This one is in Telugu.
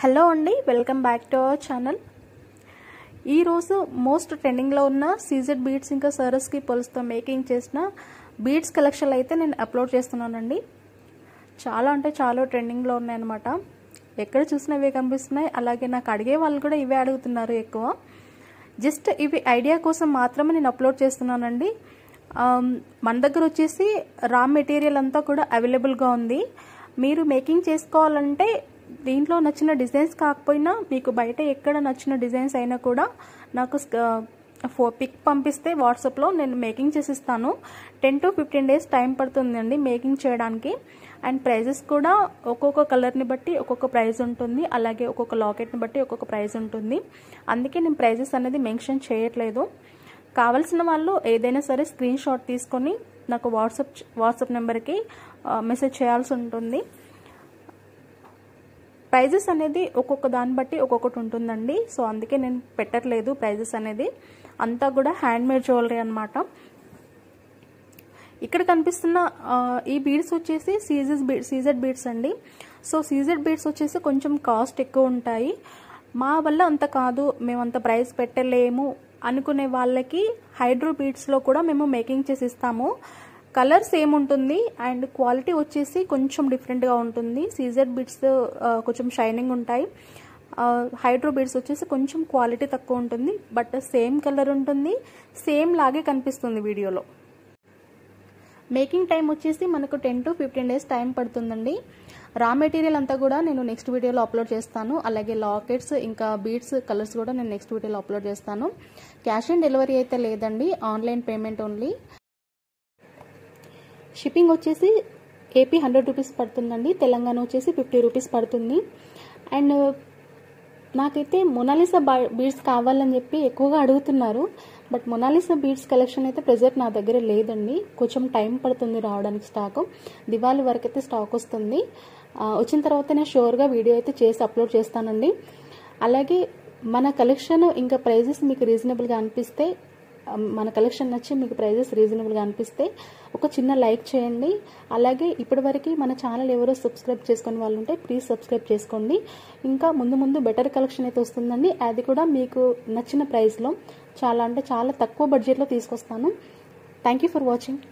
హలో అండి, welcome back to our channel. ఈరోజు మోస్ట్ ట్రెండింగ్లో ఉన్న సీజెడ్ బీడ్స్ ఇంకా సరస్కి పొలుస్తో మేకింగ్ చేసిన బీడ్స్ కలెక్షన్ అయితే నేను అప్లోడ్ చేస్తున్నానండి. చాలా అంటే చాలా ట్రెండింగ్లో ఉన్నాయన్నమాట. ఎక్కడ చూసినా ఇవే కనిపిస్తున్నాయి. అలాగే నాకు అడిగే వాళ్ళు కూడా ఇవే అడుగుతున్నారు ఎక్కువ. జస్ట్ ఇవి ఐడియా కోసం మాత్రమే నేను అప్లోడ్ చేస్తున్నానండి. మన దగ్గర వచ్చేసి రా మెటీరియల్ అంతా కూడా అవైలబుల్గా ఉంది. మీరు మేకింగ్ చేసుకోవాలంటే దీంట్లో నచ్చిన డిజైన్స్ కాకపోయినా మీకు బయట ఎక్కడ నచ్చిన డిజైన్స్ అయినా కూడా నాకు పిక్ పంపిస్తే వాట్సాప్లో నేను మేకింగ్ చేసిస్తాను. 10 to 15 days టైం పడుతుందండి మేకింగ్ చేయడానికి. అండ్ ప్రైజెస్ కూడా ఒక్కొక్క కలర్ని బట్టి ఒక్కొక్క ప్రైస్ ఉంటుంది. అలాగే ఒక్కొక్క లాకెట్ని బట్టి ఒక్కొక్క ప్రైస్ ఉంటుంది. అందుకే నేను ప్రైజెస్ అనేది మెన్షన్ చేయట్లేదు. కావాల్సిన వాళ్ళు ఏదైనా సరే స్క్రీన్ షాట్ తీసుకొని నాకు వాట్సాప్ నెంబర్కి మెసేజ్ చేయాల్సి ఉంటుంది. ప్రైజెస్ అనేది ఒక్కొక్క దాన్ని బట్టి ఒక్కొక్కటి ఉంటుందండి. సో అందుకే నేను పెట్టట్లేదు ప్రైజెస్ అనేది. అంతా కూడా హ్యాండ్మేడ్ జ్యువెలరీ అనమాట. ఇక్కడ కనిపిస్తున్న ఈ బీడ్స్ వచ్చేసి సీజెడ్ బీడ్స్ అండి. సో సీజెడ్ బీడ్స్ వచ్చేసి కొంచెం కాస్ట్ ఎక్కువ ఉంటాయి. మా వల్ల అంత కాదు, మేము అంత ప్రైస్ పెట్టలేము అనుకునే వాళ్ళకి హైడ్రో బీడ్స్లో కూడా మేము మేకింగ్ చేసి ఇస్తాము. కలర్ సేమ్ ఉంటుంది అండ్ క్వాలిటీ వచ్చేసి కొంచెం డిఫరెంట్గా ఉంటుంది. సీజెడ్ బీడ్స్ కొంచెం షైనింగ్ ఉంటాయి. హైడ్రో బీడ్స్ వచ్చేసి కొంచెం క్వాలిటీ తక్కువ ఉంటుంది. బట్ సేమ్ కలర్ ఉంటుంది, సేమ్ లాగే కనిపిస్తుంది వీడియోలో. మేకింగ్ టైం వచ్చేసి మనకు 10 to 15 days టైం పడుతుందండి. రా మెటీరియల్ అంతా కూడా నేను నెక్స్ట్ వీడియోలో అప్లోడ్ చేస్తాను. అలాగే లాకెట్స్ ఇంకా బీడ్స్ కలర్స్ కూడా నేను నెక్స్ట్ వీడియోలో అప్లోడ్ చేస్తాను. క్యాష్ ఆన్ డెలివరీ అయితే లేదండి, ఆన్లైన్ పేమెంట్ ఓన్లీ. షిప్పింగ్ వచ్చేసి ఏపీ 100 రూపీస్ పడుతుందండి. తెలంగాణ వచ్చేసి 50 రూపీస్ పడుతుంది. అండ్ నాకైతే మొనాలిసా బీడ్స్ కావాలని చెప్పి ఎక్కువగా అడుగుతున్నారు. బట్ మొనాలిసా బీడ్స్ కలెక్షన్ అయితే ప్రెజెంట్ నా దగ్గర లేదండి. కొంచెం టైం పడుతుంది రావడానికి. స్టాక్ దివాళీ వరకు అయితే స్టాక్ వస్తుంది. వచ్చిన తర్వాత నేను షూర్గా వీడియో అయితే చేసి అప్లోడ్ చేస్తానండి. అలాగే మన కలెక్షన్ ఇంకా ప్రైజెస్ మీకు రీజనబుల్గా అనిపిస్తే, మన కలెక్షన్ నచ్చి మీకు ప్రైజెస్ రీజనబుల్గా అనిపిస్తే ఒక చిన్న లైక్ చేయండి. అలాగే ఇప్పటివరకు మన ఛానల్ ఎవరో సబ్స్క్రైబ్ చేసుకునే వాళ్ళు ఉంటే ప్లీజ్ సబ్స్క్రైబ్ చేసుకోండి. ఇంకా ముందు బెటర్ కలెక్షన్ అయితే వస్తుందండి. అది కూడా మీకు నచ్చిన ప్రైస్లో చాలా అంటే చాలా తక్కువ బడ్జెట్లో తీసుకొస్తాను. Thank you for watching.